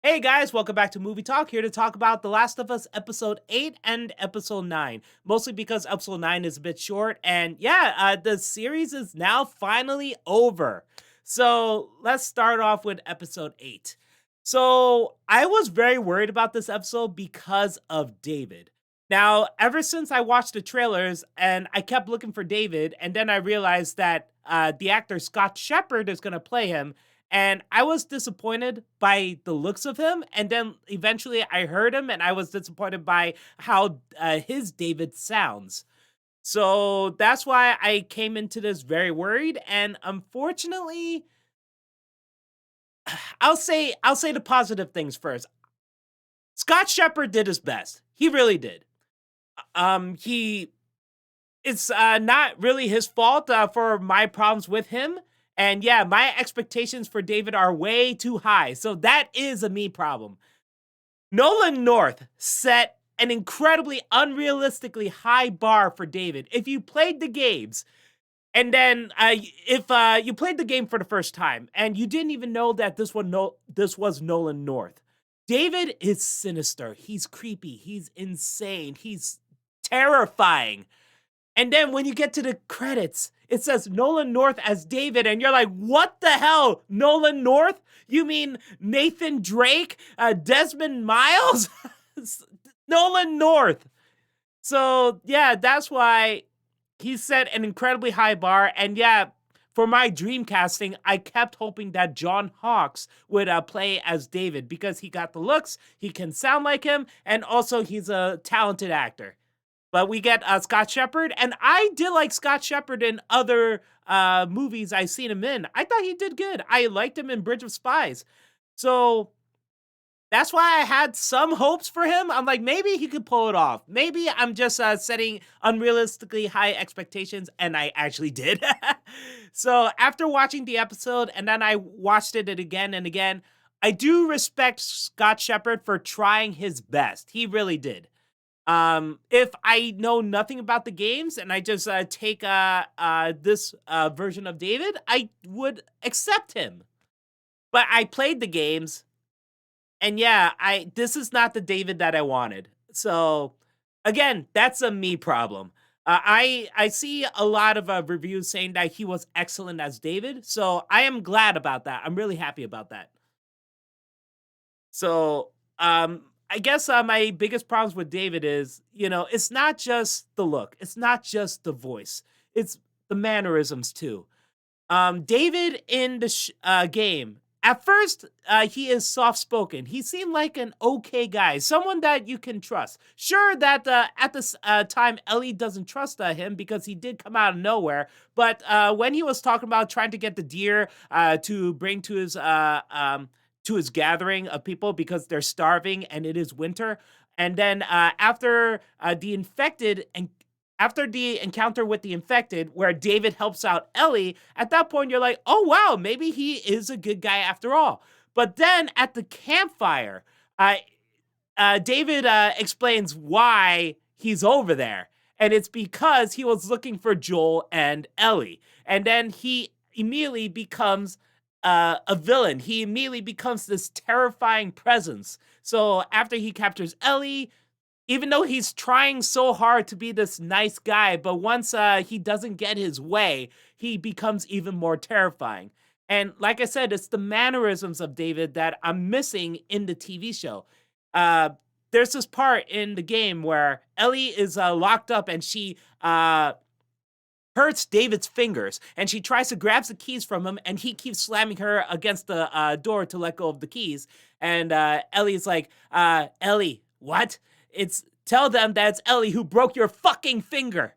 Hey guys, welcome back to Movie Talk. Here to talk about The Last of Us Episode 8 and Episode 9. Mostly because Episode 9 is a bit short, and the series is now finally over. So let's start off with Episode 8. So I was very worried about this episode because of David. Now, ever since I watched the trailers and I kept looking for David, and then I realized that the actor Scott Shepherd is going to play him, and I was disappointed by the looks of him. And then eventually I heard him and I was disappointed by how his David sounds. So that's why I came into this very worried. And unfortunately, I'll say the positive things first. Scott Shepherd did his best. He really did. He It's not really his fault for my problems with him. And yeah, my expectations for David are way too high. So that is a me problem. Nolan North set an incredibly unrealistically high bar for David. If you played the games, and then if you played the game for the first time and you didn't even know that this was Nolan North, David is sinister. He's creepy. He's insane. He's terrifying. And then when you get to the credits, it says Nolan North as David, and you're like, what the hell? Nolan North? You mean Nathan Drake? Desmond Miles? Nolan North. So, yeah, that's why he set an incredibly high bar. And yeah, for my dream casting, I kept hoping that John Hawkes would play as David because he got the looks, he can sound like him, and also he's a talented actor. But we get Scott Shepherd, and I did like Scott Shepherd in other movies I've seen him in. I thought he did good. I liked him in Bridge of Spies. So that's why I had some hopes for him. I'm like, maybe he could pull it off. Maybe I'm just setting unrealistically high expectations, and I actually did. So after watching the episode, and then I watched it again and again, I do respect Scott Shepherd for trying his best. He really did. If I know nothing about the games and I just take this version of David, I would accept him. But I played the games, and yeah, I this is not the David that I wanted. So again, that's a me problem. I see a lot of reviews saying that he was excellent as David, so I am glad about that. I'm really happy about that. So, I guess my biggest problems with David is, it's not just the look, it's not just the voice, it's the mannerisms too. David in the game, at first, he is soft spoken. He seemed like an okay guy, someone that you can trust. Sure, that at this time, Ellie doesn't trust him because he did come out of nowhere. But when he was talking about trying to get the deer to bring to his gathering of people because they're starving and it is winter. And then after the encounter with the infected, where David helps out Ellie, at that point you're like, oh wow, maybe he is a good guy after all. But then at the campfire, David explains why he's over there. And it's because he was looking for Joel and Ellie. And then he immediately becomes a villain. He immediately becomes this terrifying presence. So after he captures Ellie, even though he's trying so hard to be this nice guy, but once he doesn't get his way, he becomes even more terrifying. And like I said, it's the mannerisms of David that I'm missing in the TV show. Uh, there's this part in the game where Ellie is locked up and she hurts David's fingers, and she tries to grab the keys from him, and he keeps slamming her against the door to let go of the keys. And Ellie's like, Ellie, what? It's Tell them that it's Ellie who broke your fucking finger.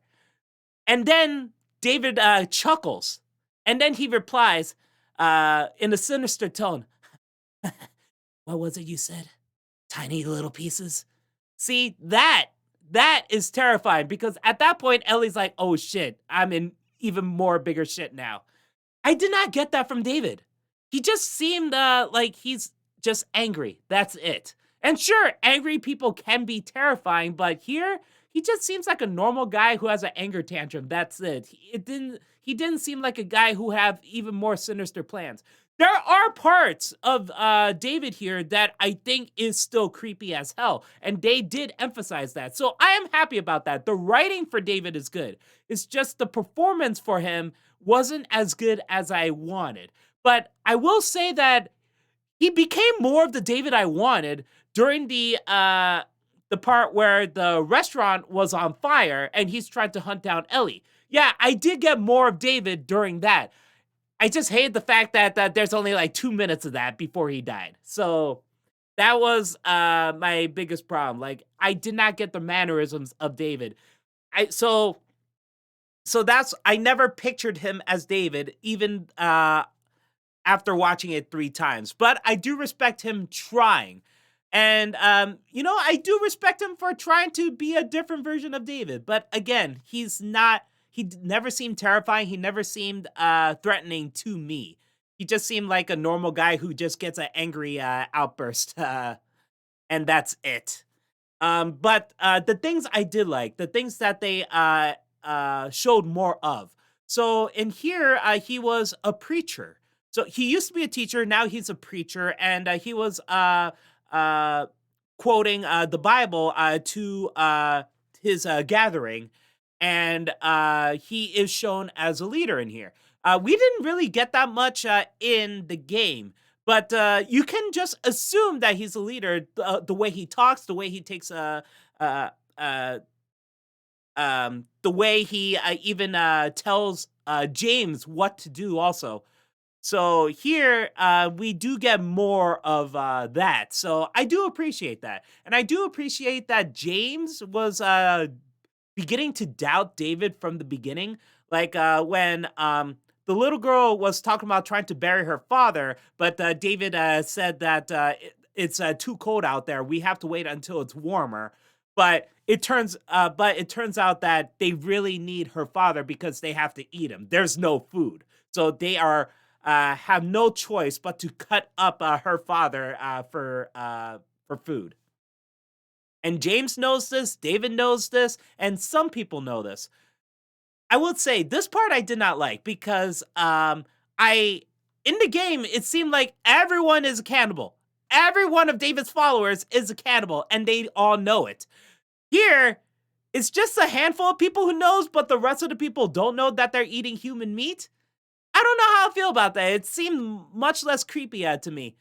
And then David chuckles, and then he replies in a sinister tone, "What was it you said? Tiny little pieces." See, that is terrifying because at that point, Ellie's like, oh shit, I'm in even more bigger shit now. I did not get that from David. He just seemed like he's just angry. That's it. And sure, angry people can be terrifying, but here, he just seems like a normal guy who has an anger tantrum. That's it. He didn't seem like a guy who have even more sinister plans. there are parts of David here that I think is still creepy as hell, and they did emphasize that. So I am happy about that. The writing for David is good. It's just the performance for him wasn't as good as I wanted. But I will say that he became more of the David I wanted during the part where the restaurant was on fire and he's trying to hunt down Ellie. Yeah, I did get more of David during that. I just hated the fact that there's only like 2 minutes of that before he died. So that was my biggest problem. Like I did not get the mannerisms of David. I so that's I never pictured him as David, even after watching it 3 times. But I do respect him trying. And I do respect him for trying to be a different version of David. But again, he's not never seemed terrifying. He never seemed threatening to me. He just seemed like a normal guy who just gets an angry outburst, and that's it. But the things I did like, the things that they showed more of. So in here, he was a preacher. So he used to be a teacher. Now he's a preacher, and he was uh, quoting the Bible to his gathering, and he is shown as a leader in here. We didn't really get that much in the game, but you can just assume that he's a leader. The way he talks, the way he takes uh, uh, the way he even tells James what to do. Also, so here we do get more of that. So I do appreciate that, and I do appreciate that James was beginning to doubt David from the beginning. Like when the little girl was talking about trying to bury her father, but David said that it's too cold out there. We have to wait until it's warmer. But it turns out that they really need her father because they have to eat him. There's no food, so they are have no choice but to cut up her father for food. And James knows this, David knows this, and some people know this. I would say this part I did not like because I in the game it seemed like everyone is a cannibal. Every one of David's followers is a cannibal, and they all know it. Here, it's just a handful of people who knows, but the rest of the people don't know that they're eating human meat. I don't know how I feel about that. It seemed much less creepy to me.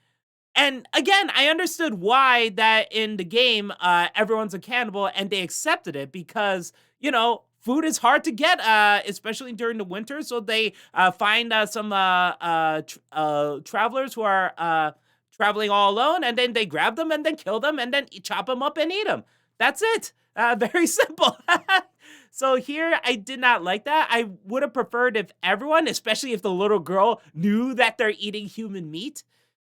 And again, I understood why that in the game, everyone's a cannibal and they accepted it because, food is hard to get, especially during the winter. So they find some travelers who are traveling all alone, and then they grab them and then kill them and then chop them up and eat them. That's it. Very simple. So here, I did not like that. I would have preferred if everyone, especially if the little girl, knew that they're eating human meat.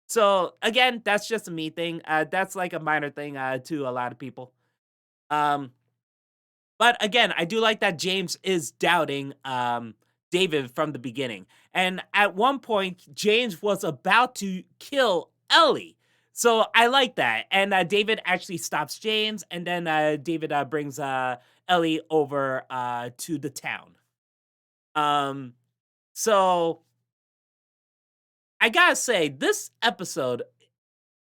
So again, that's just a me thing. That's like a minor thing to a lot of people. Um, but again, I do like that James is doubting David from the beginning. And at one point, James was about to kill Ellie. So I like that. And David actually stops James, and then David brings Ellie over to the town. Um, so I gotta say, this episode,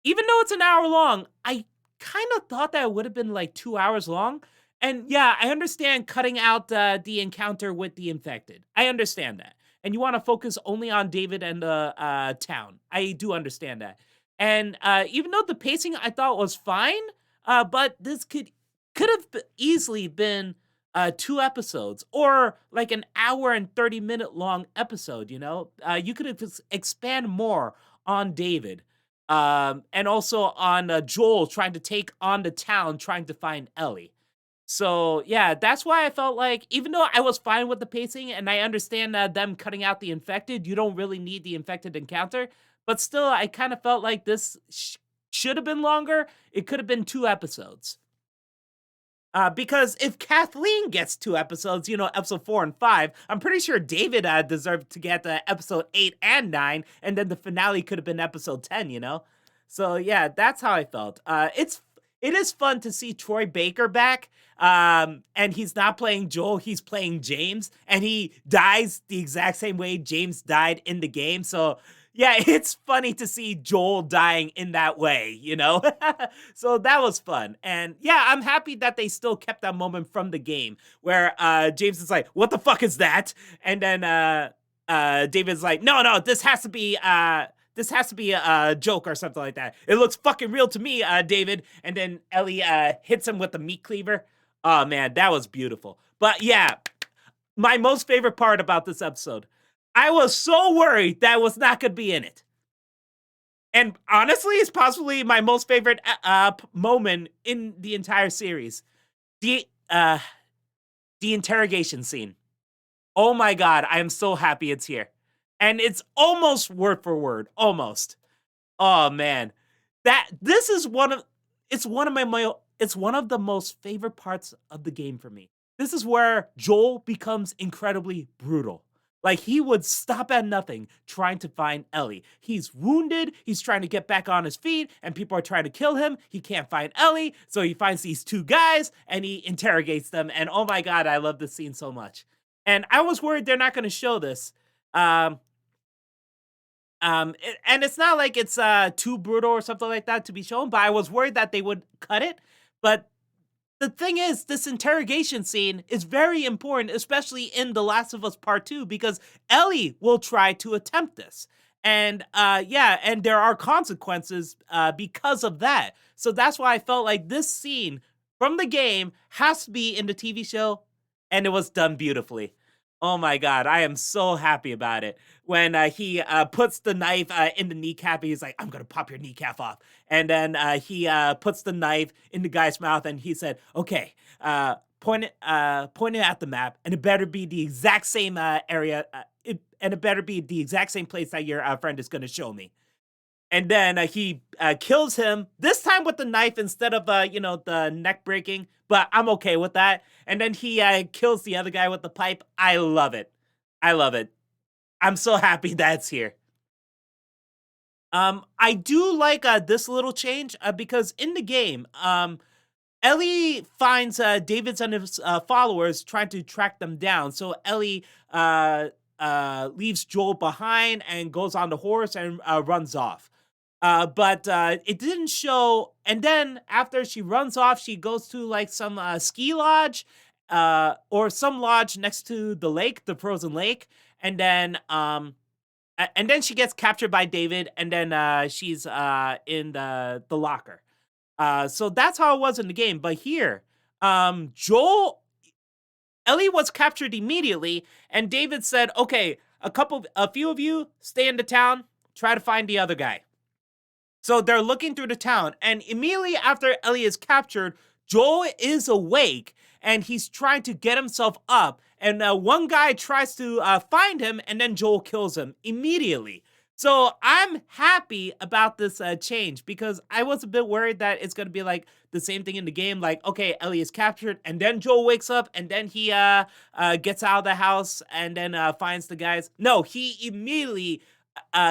even though it's an hour long, I kind of thought that it would have been like 2 hours long. And yeah, I understand cutting out the encounter with the infected. I understand that. And you want to focus only on David and the town. I do understand that. And even though the pacing I thought was fine, but this could have easily been 2 episodes or like an hour and 30-minute long episode. You could have expand more on David, and also on Joel trying to take on the town, trying to find Ellie. So yeah, that's why I felt like, even though I was fine with the pacing and I understand them cutting out the infected, you don't really need the infected encounter. But still, I kind of felt like this should have been longer. It could have been 2 episodes. Because if Kathleen gets 2 episodes, episode 4 and 5, I'm pretty sure David deserved to get episode 8 and 9, and then the finale could have been episode 10. So yeah, that's how I felt. It is fun to see Troy Baker back, and he's not playing Joel, he's playing James, and he dies the exact same way James died in the game. So Yeah, it's funny to see Joel dying in that way, you know? So that was fun. And yeah, I'm happy that they still kept that moment from the game where James is like, "What the fuck is that?" And then David's like, "No, no, this has to be a joke or something like that. It looks fucking real to me, David." And then Ellie hits him with the meat cleaver. Oh man, that was beautiful. But yeah, my most favorite part about this episode, I was so worried that was not going to be in it. And honestly, it's possibly my most favorite moment in the entire series. The uh the interrogation scene. Oh my god, I am so happy it's here. And it's almost word for word, almost. Oh man. That this is one of it's one of it's one of the most favorite parts of the game for me. This is where Joel becomes incredibly brutal. Like he would stop at nothing trying to find Ellie. He's wounded, he's trying to get back on his feet, and people are trying to kill him. He can't find Ellie, so he finds these two guys and he interrogates them. And oh my god, I love this scene so much. And I was worried they're not going to show this. Um, and it's not like it's too brutal or something like that to be shown, but I was worried that they would cut it. But the thing is, this interrogation scene is very important, especially in The Last of Us Part 2, because Ellie will try to attempt this. And yeah, and there are consequences because of that. So that's why I felt like this scene from the game has to be in the TV show, and it was done beautifully. Oh my god, I am so happy about it. When he puts the knife in the kneecap, he's like, "I'm gonna pop your kneecap off." And then he puts the knife in the guy's mouth, and he said, "Okay, point it at the map, and it better be the exact same area, and it better be the exact same place that your friend is gonna show me." And then he kills him, this time with the knife instead of, the neck breaking, but I'm okay with that. And then he kills the other guy with the pipe. I love it. I love it. I'm so happy that's here. I do like this little change because in the game, Ellie finds David's and his followers trying to track them down. So Ellie leaves Joel behind and goes on the horse and runs off. But it didn't show. And then after she runs off, she goes to like some ski lodge or some lodge next to the lake, the frozen lake. And then she gets captured by David, and then she's in the locker. So that's how it was in the game. But here, Joel Ellie was captured immediately, and David said, "Okay, a few of you stay in the town, try to find the other guy." So they're looking through the town, and immediately after Ellie is captured, Joel is awake and he's trying to get himself up. And one guy tries to find him, and then Joel kills him immediately. So I'm happy about this change because I was a bit worried that it's going to be like the same thing in the game. Like, okay, Ellie is captured, and then Joel wakes up, and then he gets out of the house and then finds the guys. No, he immediately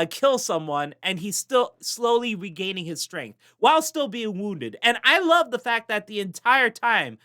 kill someone, and he's still slowly regaining his strength while still being wounded. And I love the fact that the entire time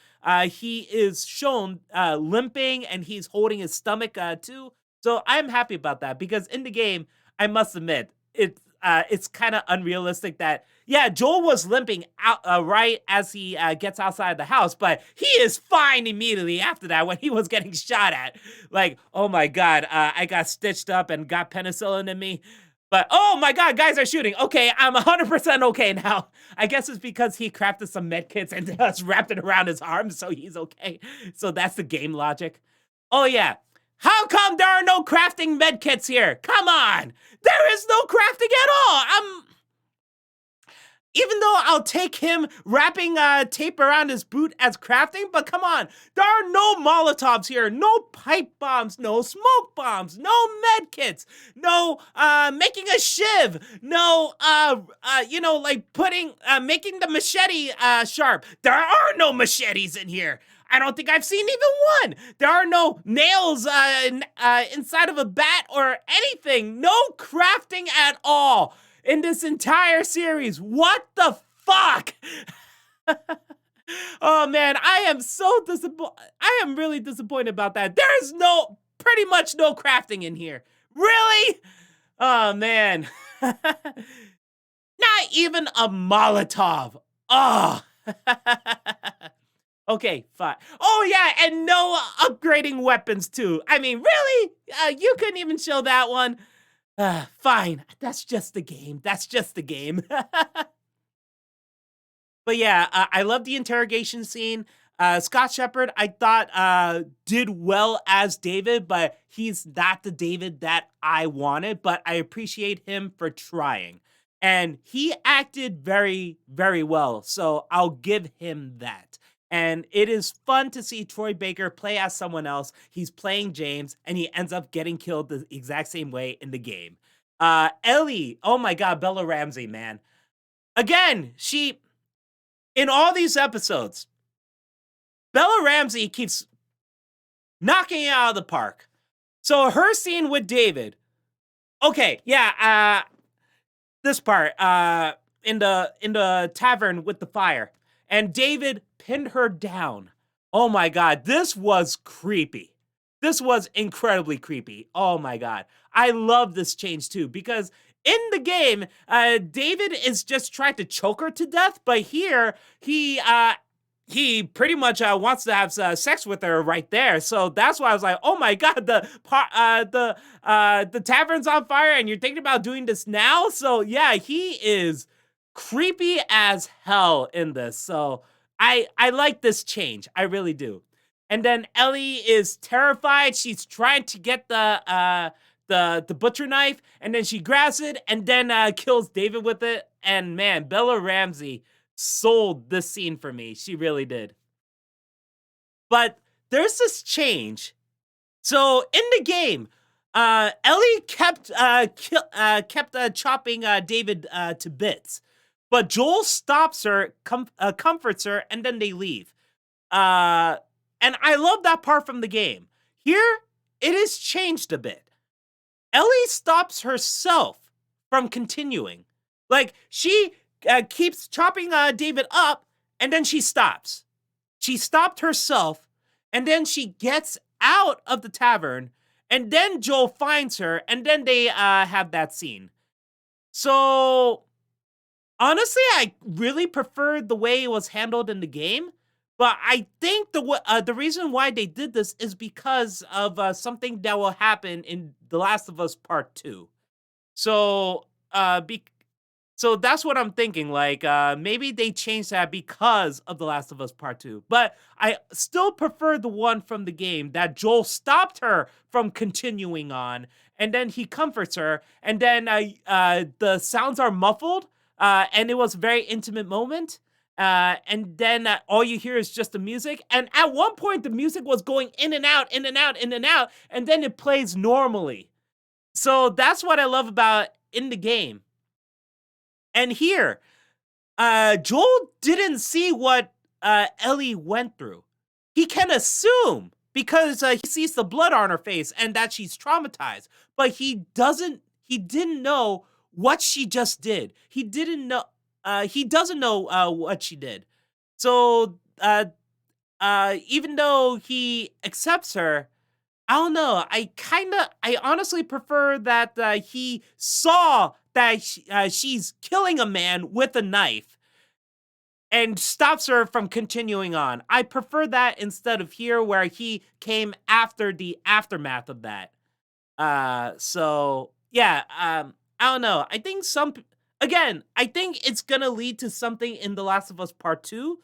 he is shown limping, and he's holding his stomach too. So I'm happy about that because in the game, I must admit, it's kind of unrealistic that, yeah, Joel was limping out right as he gets outside the house, but he is fine immediately after that when he was getting shot at. Like, oh my god, I got stitched up and got penicillin in me. But oh my god, guys are shooting. Okay, I'm 100% okay now. I guess it's because he crafted some med kits and just wrapped it around his arm, so he's okay. So that's the game logic. Oh yeah. How come there are no crafting med kits here? Come on! There is no crafting at all! Even though I'll take him wrapping tape around his boot as crafting, but come on, there are no Molotovs here, no pipe bombs, no smoke bombs, no med kits, no making a shiv, no like making the machete sharp. There are no machetes in here. I don't think I've seen even one. There are no nails inside of a bat or anything. No crafting at all in this entire series. What the fuck? Oh man, I am so disappointed. I am really disappointed about that. There is pretty much no crafting in here. Really? Oh, man. Not even a Molotov. Oh. Okay, fine. Oh, yeah, and no upgrading weapons, too. I mean, really? You couldn't even show that one? Fine. That's just the game. That's just the game. But yeah, I love the interrogation scene. Scott Shepherd, I thought, did well as David, but he's not the David that I wanted. But I appreciate him for trying, and he acted very, very well. So I'll give him that. And it is fun to see Troy Baker play as someone else. He's playing James, and he ends up getting killed the exact same way in the game. Ellie, oh my God, Bella Ramsey, man. Again, she in all these episodes, Bella Ramsey keeps knocking it out of the park. So her scene with David, okay, yeah, this part, in the tavern with the fire, and David pinned her down. Oh my God, this was creepy. This was incredibly creepy. Oh my God, I love this change too because in the game, David is just trying to choke her to death, but here he pretty much wants to have sex with her right there. So that's why I was like, oh my God, the tavern's on fire, and you're thinking about doing this now. So yeah, he is creepy as hell in this. So I like this change, I really do. And then Ellie is terrified. She's trying to get the butcher knife, and then she grabs it and then kills David with it. And man, Bella Ramsey sold this scene for me. She really did. But there's this change. So in the game, Ellie kept chopping David to bits, but Joel stops her, comforts her, and then they leave. And I love that part from the game. Here, it is changed a bit. Ellie stops herself from continuing. Like, she keeps chopping David up, and then she stops. She stopped herself, and then she gets out of the tavern, and then Joel finds her, and then they have that scene. So, honestly, I really preferred the way it was handled in the game. But I think the reason why they did this is because of something that will happen in The Last of Us Part 2. So, so that's what I'm thinking. Like, maybe they changed that because of The Last of Us Part 2. But I still prefer the one from the game that Joel stopped her from continuing on, and then he comforts her, and then the sounds are muffled, and it was a very intimate moment. And then all you hear is just the music. And at one point, the music was going in and out, in and out, in and out, and then it plays normally. So that's what I love about in the game. And here, Joel didn't see what Ellie went through. He can assume because he sees the blood on her face and that she's traumatized, but he didn't know what she just did. He didn't know. He doesn't know what she did. So even though he accepts her, I don't know. I honestly prefer that he saw that she's killing a man with a knife and stops her from continuing on. I prefer that instead of here where he came after the aftermath of that. So yeah, I don't know. I think again, I think it's gonna lead to something in The Last of Us Part 2.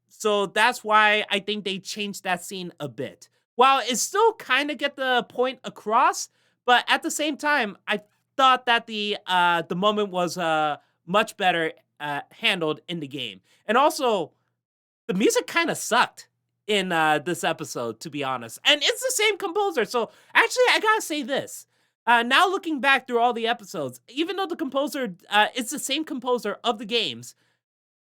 So that's why I think they changed that scene a bit. While it still kind of get the point across, but at the same time, I thought that the moment was much better handled in the game. And also, the music kind of sucked in this episode, to be honest. And it's the same composer. So actually, I gotta say this. Now looking back through all the episodes, even though the composer, it's the same composer of the games,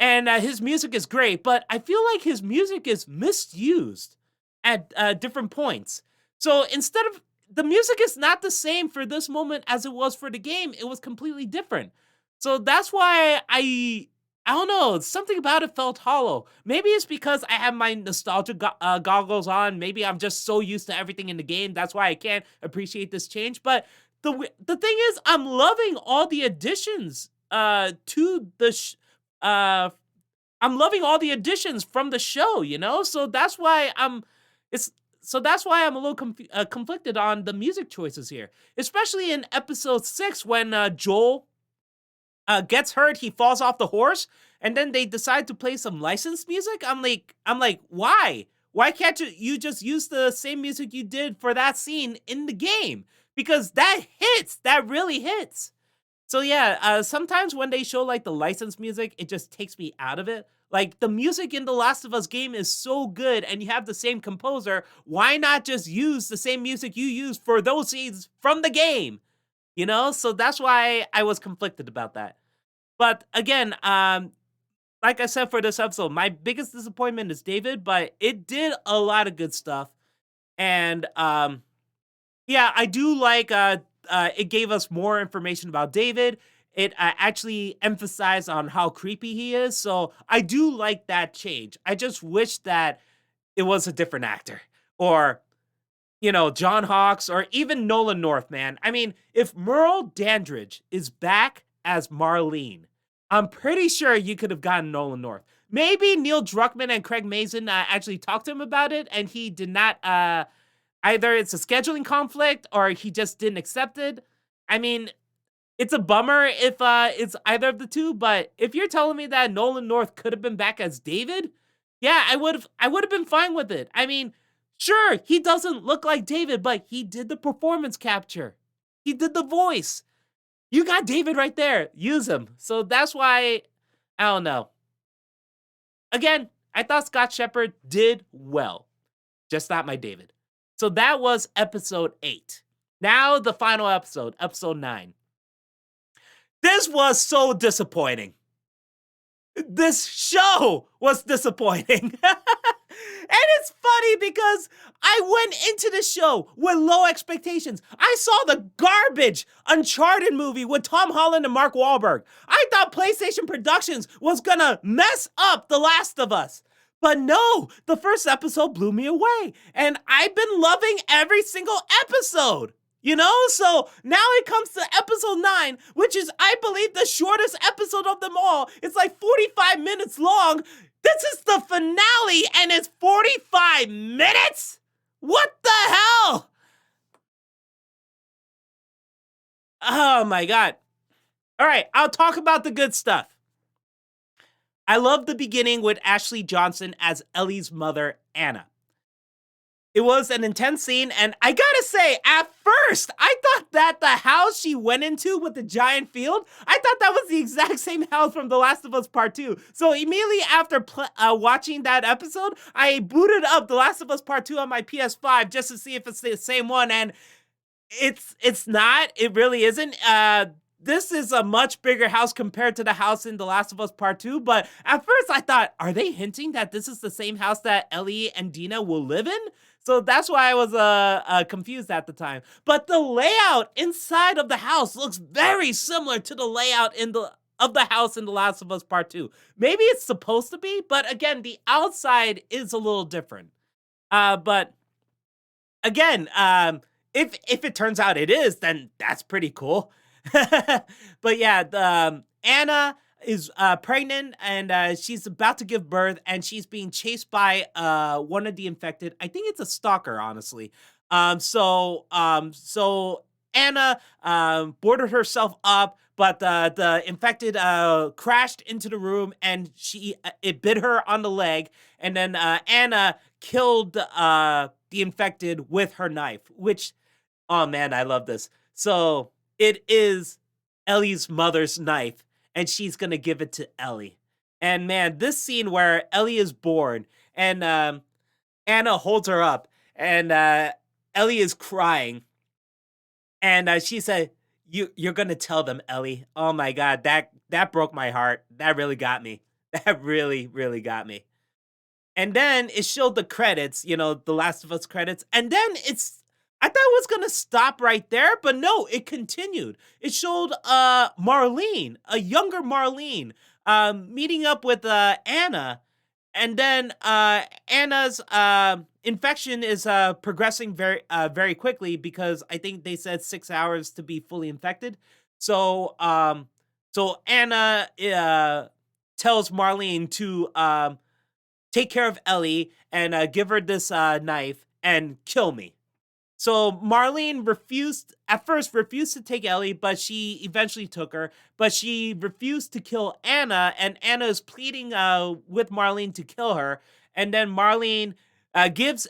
and his music is great, but I feel like his music is misused at different points. So instead of the music is not the same for this moment as it was for the game, it was completely different. So that's why I don't know, something about it felt hollow. Maybe it's because I have my nostalgia goggles on. Maybe I'm just so used to everything in the game. That's why I can't appreciate this change. But the thing is, I'm loving all the additions to the uh I'm loving all the additions from the show, you know? So that's why it's that's why I'm a little conflicted on the music choices here, especially in episode 6 when Joel gets hurt, he falls off the horse, and then they decide to play some licensed music. I'm like, why? Why can't you just use the same music you did for that scene in the game? Because that hits. That really hits. So yeah, sometimes when they show like the licensed music, it just takes me out of it. Like the music in the Last of Us game is so good and you have the same composer, why not just use the same music you use for those scenes from the game? You know? So that's why I was conflicted about that. But again, like I said for this episode, my biggest disappointment is David, but it did a lot of good stuff. And yeah, I do like it gave us more information about David. It actually emphasized on how creepy he is. So I do like that change. I just wish that it was a different actor or, you know, John Hawkes or even Nolan North, man. I mean, if Merle Dandridge is back as Marlene, I'm pretty sure you could have gotten Nolan North. Maybe Neil Druckmann and Craig Mazin actually talked to him about it and he did not either it's a scheduling conflict or he just didn't accept it. I mean, it's a bummer if it's either of the two, but if you're telling me that Nolan North could have been back as David, yeah, I would have been fine with it. I mean, sure, he doesn't look like David, but he did the performance capture. He did the voice. You got David right there. Use him. So that's why I don't know. Again, I thought Scott Shepherd did well. Just not my David. So that was episode 8. Now the final episode, episode 9. This was so disappointing. This show was disappointing. And it's funny because I went into the show with low expectations. I saw the garbage Uncharted movie with Tom Holland and Mark Wahlberg. I thought PlayStation Productions was gonna mess up The Last of Us. But no, the first episode blew me away. And I've been loving every single episode. You know, so now it comes to episode 9, which is, I believe, the shortest episode of them all. It's like 45 minutes long. This is the finale, and it's 45 minutes? What the hell? Oh my God. All right, I'll talk about the good stuff. I love the beginning with Ashley Johnson as Ellie's mother, Anna. It was an intense scene, and I gotta say, at first, I thought that the house she went into with the giant field, I thought that was the exact same house from The Last of Us Part 2. So immediately after watching that episode, I booted up The Last of Us Part 2 on my PS5 just to see if it's the same one, and it's not. It really isn't. This is a much bigger house compared to the house in The Last of Us Part 2, but at first I thought, are they hinting that this is the same house that Ellie and Dina will live in? So that's why I was confused at the time. But the layout inside of the house looks very similar to the layout of the house in The Last of Us Part 2. Maybe it's supposed to be, but again, the outside is a little different. But again, if it turns out it is, then that's pretty cool. But yeah, Anna is pregnant and she's about to give birth and she's being chased by one of the infected. I think it's a stalker, honestly. So Anna boarded herself up, but the infected crashed into the room and it bit her on the leg, and then Anna killed the infected with her knife, which, oh man, I love this. So it is Ellie's mother's knife, and she's gonna give it to Ellie. And man, this scene where Ellie is born and Anna holds her up, and Ellie is crying, and she said, "You're gonna tell them, Ellie." Oh my God, that broke my heart. That really got me. That really, really got me. And then it showed the credits, you know, The Last of Us credits, and then I thought it was gonna stop right there, but no, it continued. It showed Marlene, a younger Marlene, meeting up with Anna, and then Anna's infection is progressing very quickly because I think they said 6 hours to be fully infected. So so Anna tells Marlene to take care of Ellie and give her this knife and kill me. So Marlene refused to take Ellie, but she eventually took her. But she refused to kill Anna, and Anna is pleading with Marlene to kill her. And then Marlene gives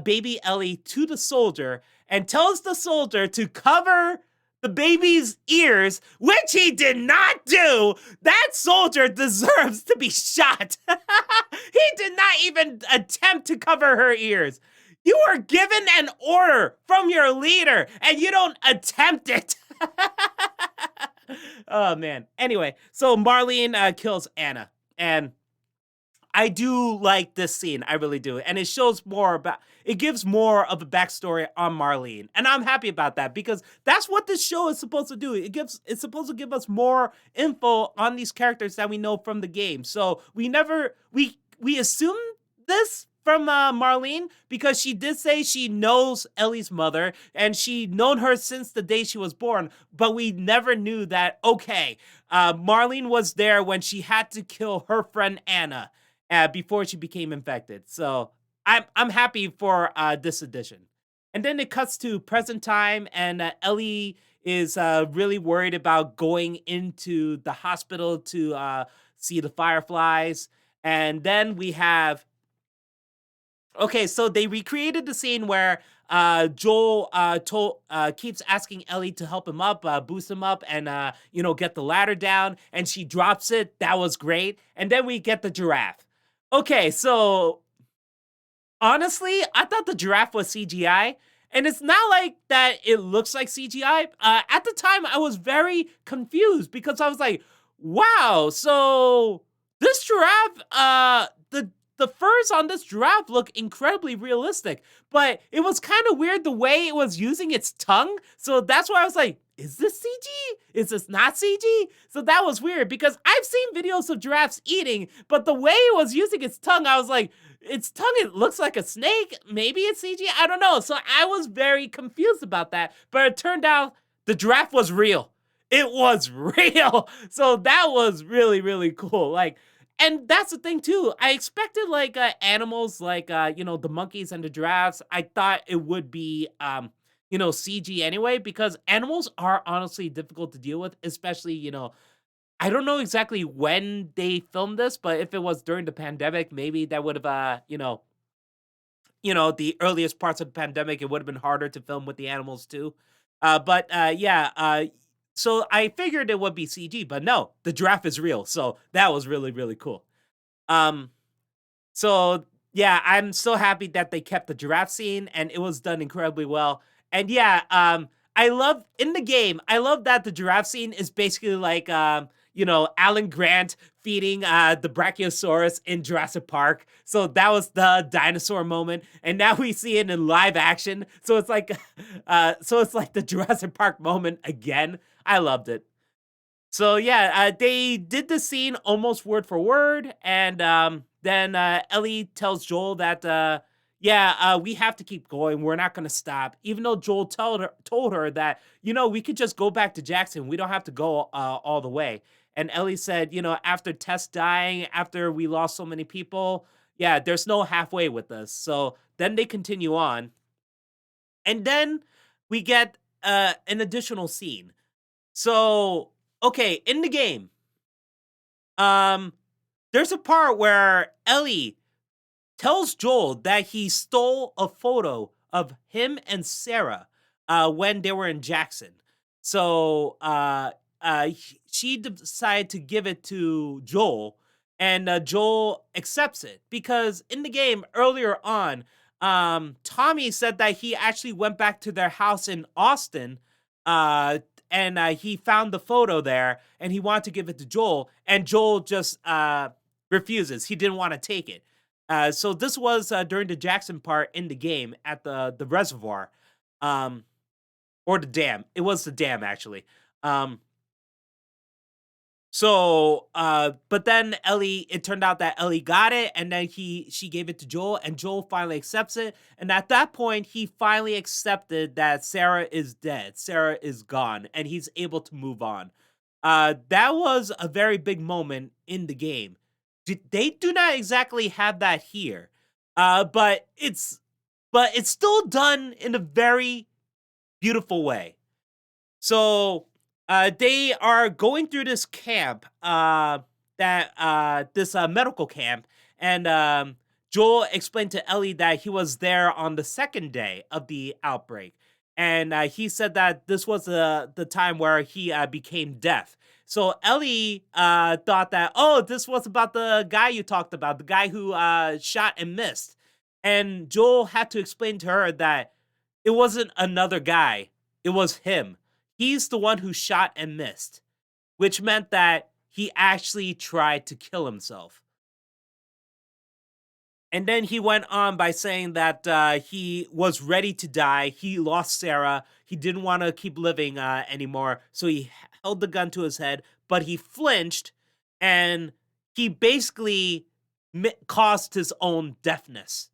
baby Ellie to the soldier and tells the soldier to cover the baby's ears, which he did not do. That soldier deserves to be shot. He did not even attempt to cover her ears. You were given an order from your leader and you don't attempt it. Oh man. Anyway, so Marlene kills Anna, and I do like this scene. I really do. And it gives more of a backstory on Marlene. And I'm happy about that because that's what this show is supposed to do. It's supposed to give us more info on these characters that we know from the game. So we assume this from Marlene because she did say she knows Ellie's mother and she known her since the day she was born, but we never knew that, okay, Marlene was there when she had to kill her friend Anna before she became infected. So I'm happy for this edition. And then it cuts to present time, and Ellie is really worried about going into the hospital to see the fireflies. And then we have okay, so they recreated the scene where Joel keeps asking Ellie to help him up, boost him up, and get the ladder down, and she drops it. That was great. And then we get the giraffe. Okay, so honestly, I thought the giraffe was CGI, and it's not like that it looks like CGI. At the time, I was very confused because I was like, wow, so this giraffe, the furs on this giraffe look incredibly realistic, but it was kind of weird the way it was using its tongue. So that's why I was like, is this CG? Is this not CG? So that was weird because I've seen videos of giraffes eating, but the way it was using its tongue, I was like, its tongue, it looks like a snake. Maybe it's CG. I don't know. So I was very confused about that, but it turned out the giraffe was real. It was real. So that was really, really cool. Like, and that's the thing too. I expected like animals like the monkeys and the giraffes. I thought it would be CG anyway because animals are honestly difficult to deal with, especially I don't know exactly when they filmed this, but if it was during the pandemic, maybe that would have the earliest parts of the pandemic, it would have been harder to film with the animals too. But yeah, so I figured it would be CG, but no, the giraffe is real. So that was really, really cool. Um, so yeah, I'm so happy that they kept the giraffe scene and it was done incredibly well. And yeah, I love in the game, I love that the giraffe scene is basically like Alan Grant feeding the Brachiosaurus in Jurassic Park. So that was the dinosaur moment, and now we see it in live action. So it's like the Jurassic Park moment again. I loved it. So yeah, they did the scene almost word for word, and then Ellie tells Joel that we have to keep going. We're not gonna stop, even though Joel told her that we could just go back to Jackson. We don't have to go all the way. And Ellie said, after Tess dying, after we lost so many people, yeah, there's no halfway with this. So then they continue on, and then we get an additional scene. So okay, in the game, um, there's a part where Ellie tells Joel that he stole a photo of him and Sarah when they were in Jackson. So she decided to give it to Joel, and Joel accepts it because in the game earlier on, Tommy said that he actually went back to their house in Austin and he found the photo there and he wanted to give it to Joel, and Joel just refuses. He didn't want to take it. So this was during the Jackson part in the game at the reservoir, or the dam. It was the dam actually. Um, But then it turned out that Ellie got it, and then she gave it to Joel, and Joel finally accepts it. And at that point, he finally accepted that Sarah is dead, Sarah is gone, and he's able to move on. That was a very big moment in the game. They do not exactly have that here, but it's still done in a very beautiful way. So they are going through this camp, this medical camp, and Joel explained to Ellie that he was there on the second day of the outbreak, and he said that this was the time where he became deaf. So Ellie thought that, oh, this was about the guy you talked about, the guy who shot and missed, and Joel had to explain to her that it wasn't another guy, it was him. He's the one who shot and missed, which meant that he actually tried to kill himself. And then he went on by saying that he was ready to die. He lost Sarah. He didn't want to keep living anymore. So he held the gun to his head, but he flinched and he basically caused his own deafness.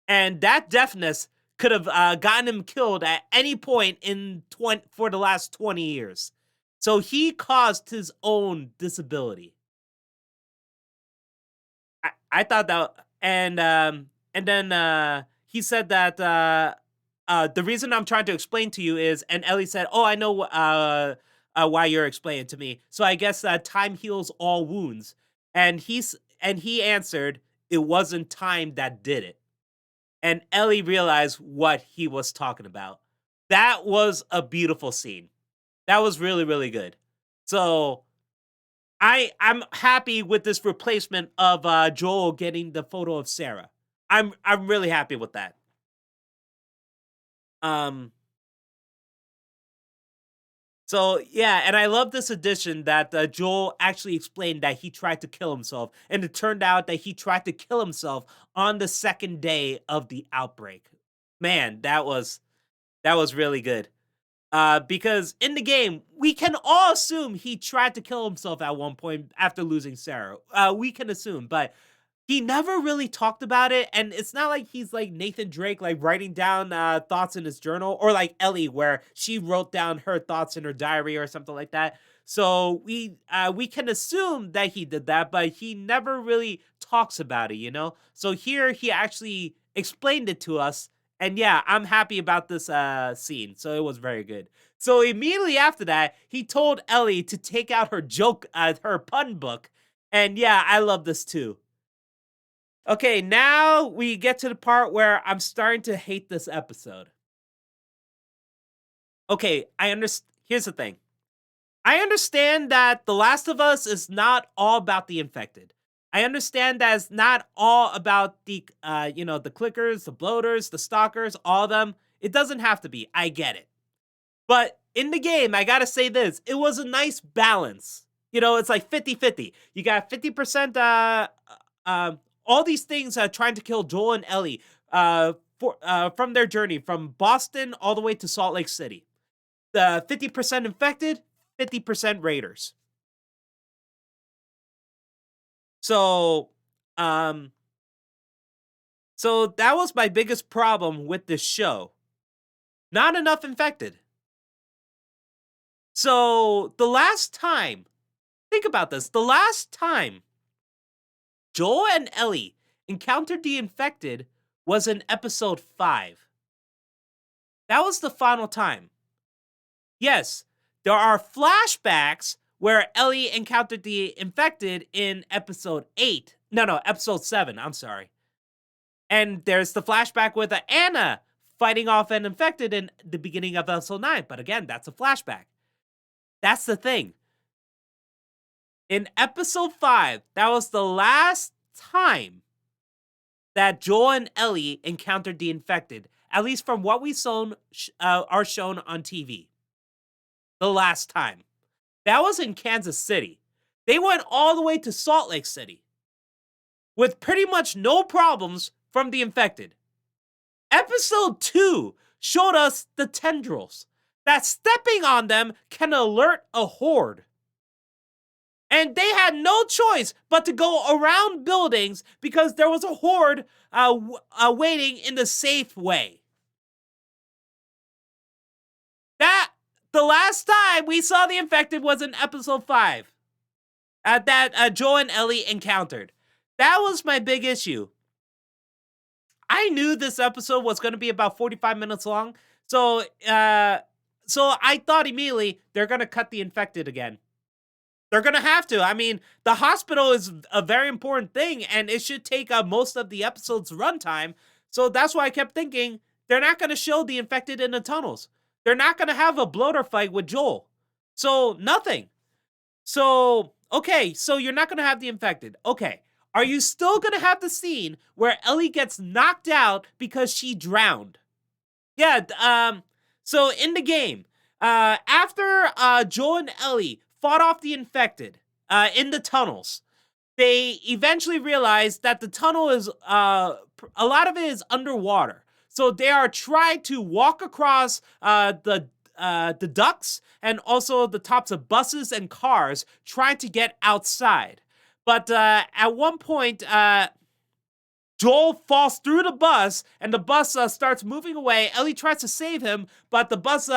And that deafness could have gotten him killed at any point for the last 20 years. So he caused his own disability. I thought that, and then he said that the reason I'm trying to explain to you is, and Ellie said, "Oh, I know why you're explaining to me. So I guess time heals all wounds." And he answered, "It wasn't time that did it." And Ellie realized what he was talking about. That was a beautiful scene. That was really, really good. So I'm happy with this replacement of Joel getting the photo of Sarah. I'm really happy with that. Um so yeah, and I love this addition that Joel actually explained that he tried to kill himself, and it turned out that he tried to kill himself on the second day of the outbreak. Man, that was really good. Because in the game, we can all assume he tried to kill himself at one point after losing Sarah. We can assume, but he never really talked about it, and it's not like he's like Nathan Drake, like writing down thoughts in his journal, or like Ellie, where she wrote down her thoughts in her diary or something like that. So we can assume that he did that, but he never really talks about it, you know. So here he actually explained it to us, and yeah, I'm happy about this scene. So it was very good. So immediately after that, he told Ellie to take out her pun book, and yeah, I love this too. Okay, now we get to the part where I'm starting to hate this episode. Okay, I understand. Here's the thing. I understand that The Last of Us is not all about the infected. I understand that it's not all about the clickers, the bloaters, the stalkers, all of them. It doesn't have to be. I get it. But in the game, I gotta say this, it was a nice balance. It's like 50-50. You got 50% all these things trying to kill Joel and Ellie from their journey from Boston all the way to Salt Lake City. The 50% infected, 50% raiders. So, um, so that was my biggest problem with this show. Not enough infected. So the last time, think about this, the last time Joel and Ellie encountered the infected was in episode 5. That was the final time. Yes, there are flashbacks where Ellie encountered the infected in episode 8. No, episode 7. I'm sorry. And there's the flashback with Anna fighting off an infected in the beginning of episode 9. But again, that's a flashback. That's the thing. In episode 5, that was the last time that Joel and Ellie encountered the infected, at least from what we are shown on TV. The last time. That was in Kansas City. They went all the way to Salt Lake City with pretty much no problems from the infected. Episode 2 showed us the tendrils, that stepping on them can alert a horde. And they had no choice but to go around buildings because there was a horde waiting in the safe way. That the last time we saw the infected was in episode 5 that Joel and Ellie encountered. That was my big issue. I knew this episode was going to be about 45 minutes long, so I thought immediately they're going to cut the infected again. They're going to have to. I mean, the hospital is a very important thing, and it should take most of the episode's runtime. So that's why I kept thinking they're not going to show the infected in the tunnels. They're not going to have a bloater fight with Joel. So nothing. So, okay, so you're not going to have the infected. Okay. Are you still going to have the scene where Ellie gets knocked out because she drowned? Yeah, so in the game, after Joel and Ellie fought off the infected in the tunnels, they eventually realized that the tunnel is, a lot of it is underwater. So they are trying to walk across the ducts and also the tops of buses and cars trying to get outside. But at one point, Joel falls through the bus, and the bus starts moving away. Ellie tries to save him, but the bus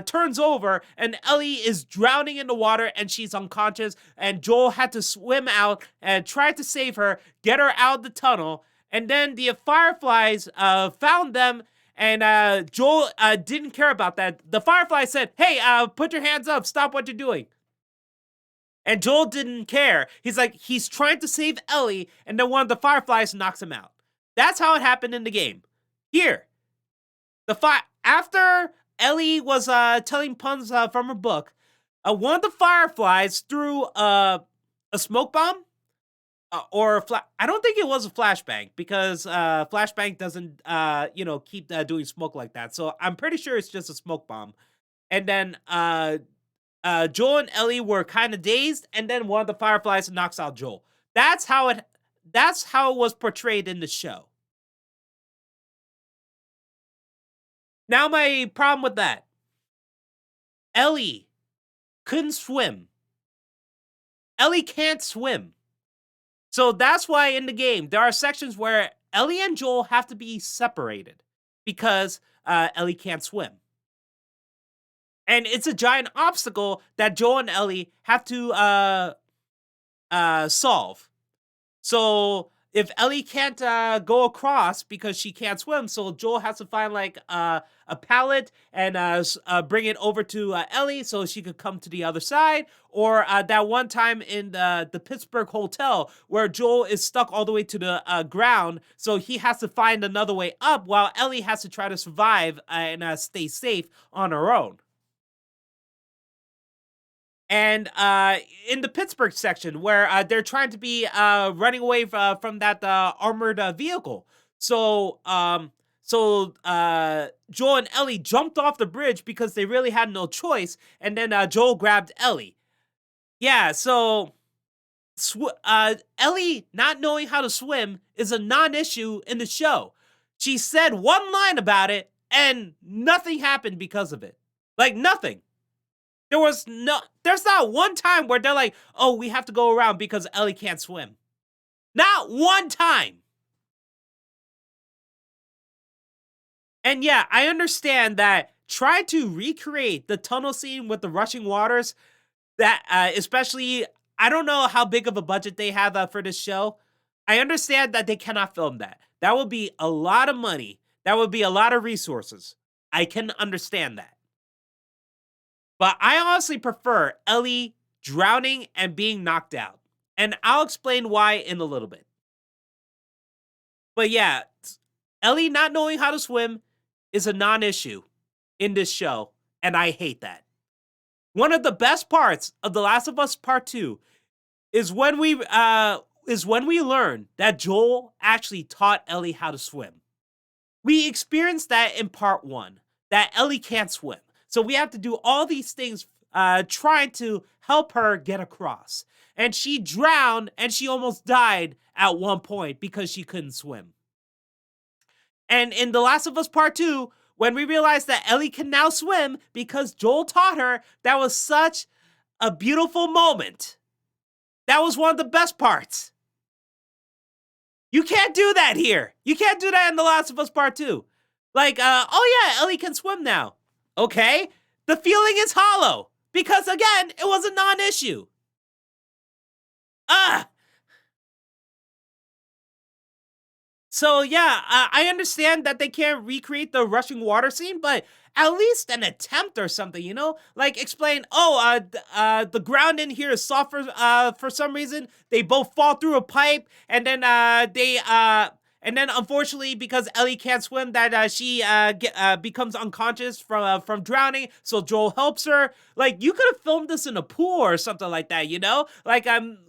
turns over, and Ellie is drowning in the water, and she's unconscious, and Joel had to swim out and try to save her, get her out of the tunnel, and then the Fireflies found them, and Joel didn't care about that. The Firefly said, "Hey, put your hands up, stop what you're doing." And Joel didn't care. He's trying to save Ellie, and then one of the Fireflies knocks him out. That's how it happened in the game. Here, after Ellie was telling puns from her book, one of the Fireflies threw a smoke bomb, I don't think it was a flashbang because flashbang doesn't keep doing smoke like that. So I'm pretty sure it's just a smoke bomb. And then Joel and Ellie were kind of dazed, and then one of the Fireflies knocks out Joel. That's how it was portrayed in the show. Now my problem with that. Ellie couldn't swim. Ellie can't swim. So that's why in the game, there are sections where Ellie and Joel have to be separated because Ellie can't swim. And it's a giant obstacle that Joel and Ellie have to solve. So if Ellie can't go across because she can't swim, so Joel has to find like a pallet and bring it over to Ellie so she could come to the other side. Or that one time in the Pittsburgh hotel where Joel is stuck all the way to the ground, so he has to find another way up while Ellie has to try to survive and stay safe on her own. And in the Pittsburgh section, where they're trying to be running away from that armored vehicle, so Joel and Ellie jumped off the bridge because they really had no choice, and then Joel grabbed Ellie. Yeah, so Ellie not knowing how to swim is a non-issue in the show. She said one line about it, and nothing happened because of it. Like nothing. There's not one time where they're like, oh, we have to go around because Ellie can't swim. Not one time. And yeah, I understand that try to recreate the tunnel scene with the rushing waters, that especially, I don't know how big of a budget they have for this show. I understand that they cannot film that. That would be a lot of money. That would be a lot of resources. I can understand that. But I honestly prefer Ellie drowning and being knocked out. And I'll explain why in a little bit. But yeah, Ellie not knowing how to swim is a non-issue in this show, and I hate that. One of the best parts of The Last of Us Part 2 is when we learn that Joel actually taught Ellie how to swim. We experienced that in Part 1, that Ellie can't swim. So we have to do all these things trying to help her get across. And she drowned and she almost died at one point because she couldn't swim. And in The Last of Us Part 2, when we realized that Ellie can now swim because Joel taught her, that was such a beautiful moment. That was one of the best parts. You can't do that here. You can't do that in The Last of Us Part 2. Like, oh yeah, Ellie can swim now. Okay, the feeling is hollow because again, it was a non-issue. Ah. So yeah, I understand that they can't recreate the rushing water scene, but at least an attempt or something, you know? Like explain, oh, the ground in here is soft for some reason. They both fall through a pipe, and then and then unfortunately, because Ellie can't swim, that she becomes unconscious from drowning. So Joel helps her. Like you could have filmed this in a pool or something like that, you know? Like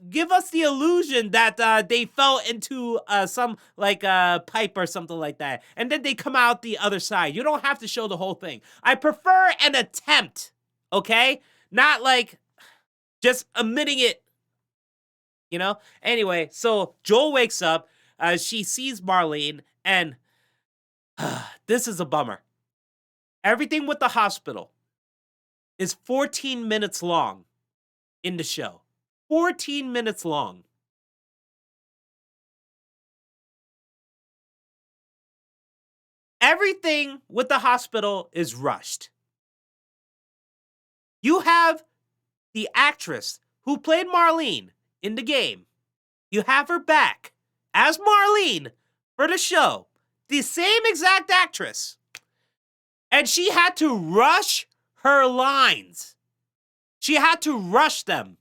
give us the illusion that they fell into some like pipe or something like that, and then they come out the other side. You don't have to show the whole thing. I prefer an attempt, okay? Not like just omitting it, you know? Anyway, so Joel wakes up. She sees Marlene, and this is a bummer. Everything with the hospital is 14 minutes long in the show. 14 minutes long. Everything with the hospital is rushed. You have the actress who played Marlene in the game. You have her back as Marlene for the show. The same exact actress. And she had to rush her lines. She had to rush them.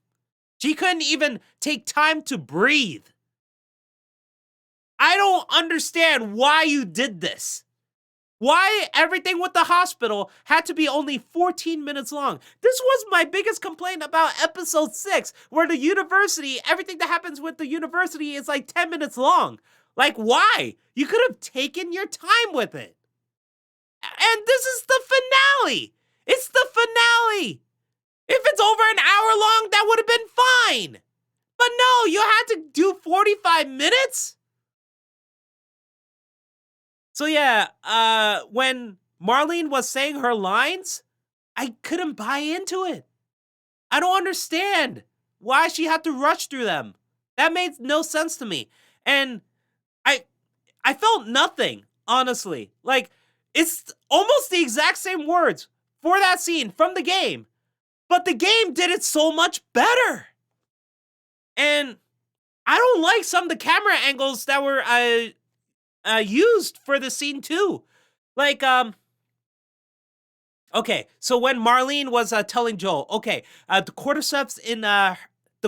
She couldn't even take time to breathe. I don't understand why you did this. Why everything with the hospital had to be only 14 minutes long. This was my biggest complaint about episode 6, where the university, everything that happens with the university is like 10 minutes long. Like, why? You could have taken your time with it. And this is the finale. It's the finale. If it's over an hour long, that would have been fine. But no, you had to do 45 minutes? So yeah, when Marlene was saying her lines, I couldn't buy into it. I don't understand why she had to rush through them. That made no sense to me. And I felt nothing, honestly. Like, it's almost the exact same words for that scene from the game. But the game did it so much better. And I don't like some of the camera angles that were used for the scene too. Like, okay, so when Marlene was telling Joel, okay, the cordyceps in her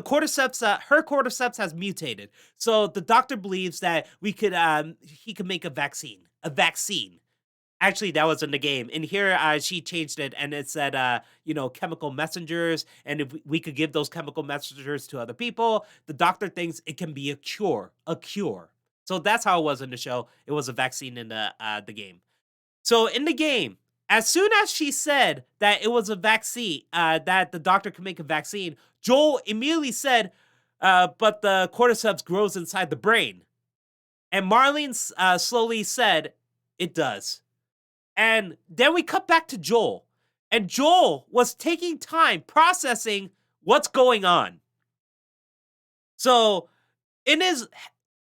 cordyceps has mutated. So the doctor believes that he could make a vaccine. A vaccine. Actually, that was in the game. In here, she changed it, and it said, chemical messengers, and if we could give those chemical messengers to other people, the doctor thinks it can be a cure. A cure. So that's how it was in the show. It was a vaccine in the game. So in the game, as soon as she said that it was a vaccine, that the doctor could make a vaccine, Joel immediately said, but the cordyceps grows inside the brain. And Marlene slowly said, it does. And then we cut back to Joel. And Joel was taking time processing what's going on. So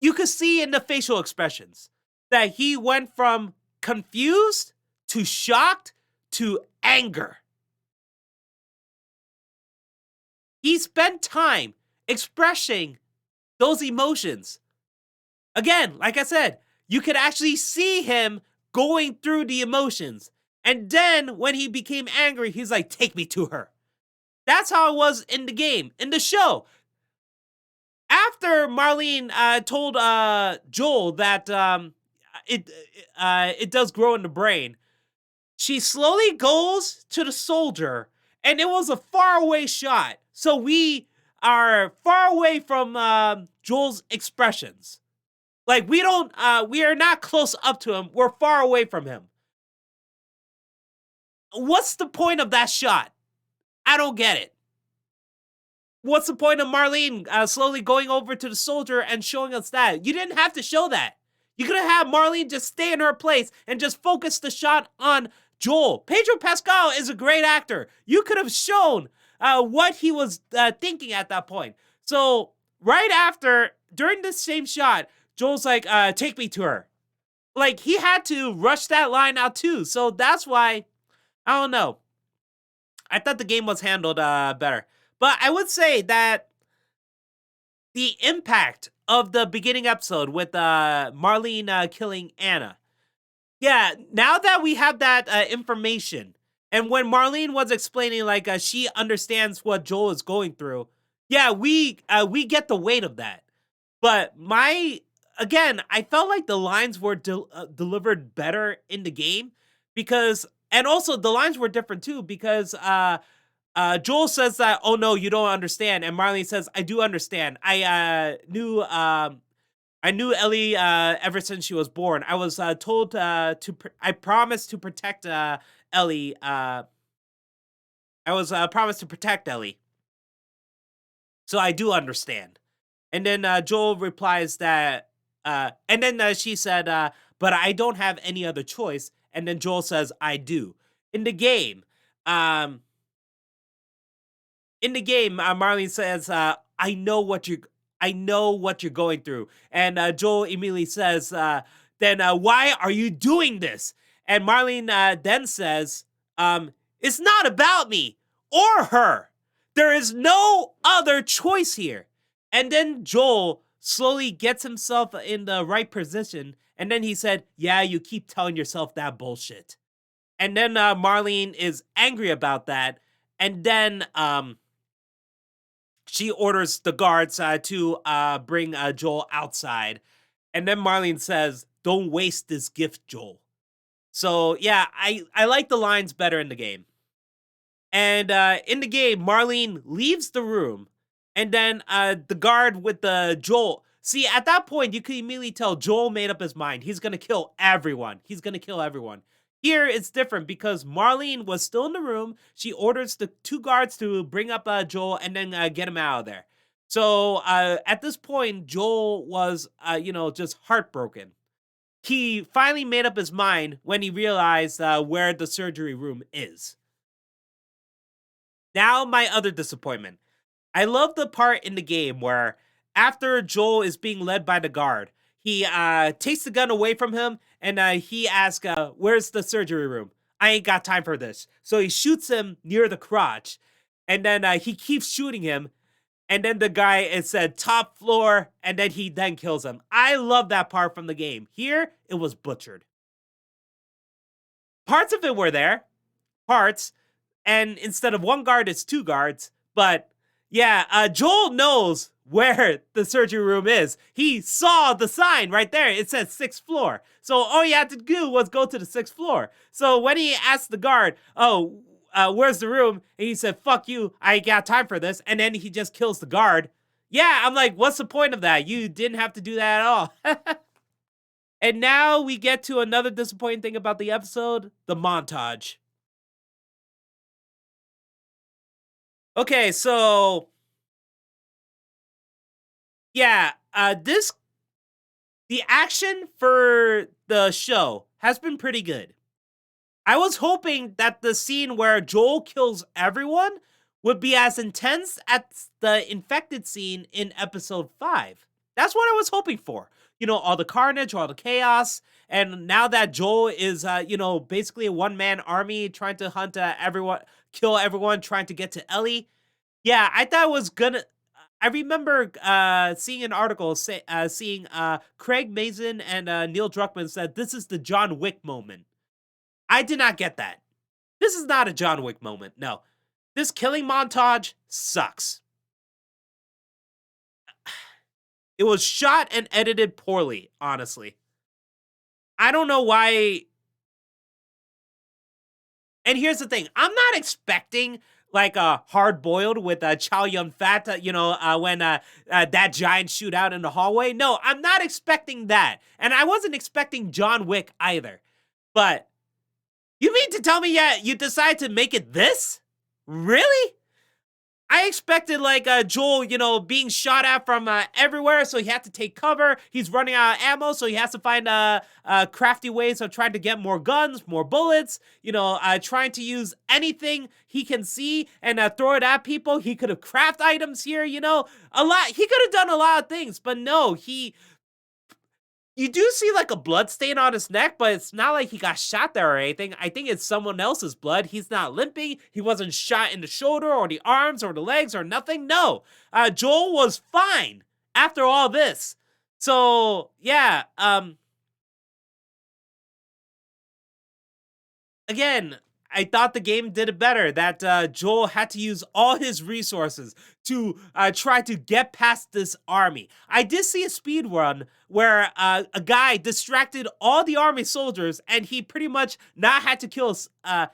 you could see in the facial expressions that he went from confused to shocked to anger. He spent time expressing those emotions. Again, like I said, you could actually see him going through the emotions. And then when he became angry, he's like, take me to her. That's how it was in the game, in the show. After Marlene told Joel that it does grow in the brain, she slowly goes to the soldier, and it was a faraway shot. So we are far away from Joel's expressions. Like we are not close up to him. We're far away from him. What's the point of that shot? I don't get it. What's the point of Marlene slowly going over to the soldier and showing us that? You didn't have to show that. You could have had Marlene just stay in her place and just focus the shot on Joel. Pedro Pascal is a great actor. You could have shown what he was thinking at that point. So right after, during this same shot, Joel's like, take me to her. Like, he had to rush that line out too. So that's why, I don't know. I thought the game was handled better. But I would say that the impact of the beginning episode with Marlene killing Anna. Yeah, now that we have that information, and when Marlene was explaining, like, she understands what Joel is going through, yeah, we get the weight of that. But again, I felt like the lines were delivered better in the game because, and also the lines were different too because Joel says that, "Oh no, you don't understand," and Marlene says, "I do understand. I knew Ellie ever since she was born. I was told I promised to protect Ellie. I was promised to protect Ellie, so I do understand." And then Joel replies that, and then she said, "But I don't have any other choice." And then Joel says, "I do." In the game, um, Marlene says, I know what you're going through." And Joel immediately says, then why are you doing this? And Marlene then says, it's not about me or her. There is no other choice here. And then Joel slowly gets himself in the right position. And then he said, yeah, you keep telling yourself that bullshit. And then Marlene is angry about that. And then she orders the guards to bring Joel outside. And then Marlene says, don't waste this gift, Joel. So yeah, I like the lines better in the game. And in the game, Marlene leaves the room. And then the guard with the Joel. See, at that point, you could immediately tell Joel made up his mind. He's going to kill everyone. He's going to kill everyone. Here, it's different because Marlene was still in the room. She orders the two guards to bring up Joel and then get him out of there. So at this point, Joel was, just heartbroken. He finally made up his mind when he realized where the surgery room is. Now, my other disappointment. I love the part in the game where after Joel is being led by the guard, he takes the gun away from him and he asks, where's the surgery room? I ain't got time for this. So he shoots him near the crotch and then he keeps shooting him. And then the guy is said top floor and then he then kills him. I love that part from the game. Here, it was butchered. Parts of it were there, parts, and instead of one guard, it's two guards. But yeah, Joel knows where the surgery room is. He saw the sign right there. It says 6th floor. So all he had to do was go to the 6th floor. So when he asked the guard, oh, where's the room? And he said, fuck you, I ain't got time for this. And then he just kills the guard. Yeah, I'm like, what's the point of that? You didn't have to do that at all. And now we get to another disappointing thing about the episode, the montage. Okay, so yeah, the action for the show has been pretty good. I was hoping that the scene where Joel kills everyone would be as intense as the infected scene in episode 5. That's what I was hoping for. All the carnage, all the chaos, and now that Joel is, basically a one-man army trying to hunt everyone, kill everyone, trying to get to Ellie. Yeah, I thought it was gonna. I remember seeing an article seeing Craig Mazin and Neil Druckmann said this is the John Wick moment. I did not get that. This is not a John Wick moment. No, this killing montage sucks. It was shot and edited poorly, honestly. I don't know why. And here's the thing. I'm not expecting like a hard boiled with Chow Yun Fat, when that giant shootout in the hallway. No, I'm not expecting that. And I wasn't expecting John Wick either. But you mean to tell me, yeah, you decide to make it this? Really? I expected like Joel, being shot at from everywhere, so he had to take cover. He's running out of ammo, so he has to find crafty ways of trying to get more guns, more bullets. Trying to use anything he can see and throw it at people. He could have craft items here. A lot. He could have done a lot of things, but no, you do see like a blood stain on his neck, but it's not like he got shot there or anything. I think it's someone else's blood. He's not limping. He wasn't shot in the shoulder or the arms or the legs or nothing. No, Joel was fine after all this. So yeah, again, I thought the game did it better. That Joel had to use all his resources to try to get past this army. I did see a speed run where a guy distracted all the army soldiers, and he pretty much not had to kill.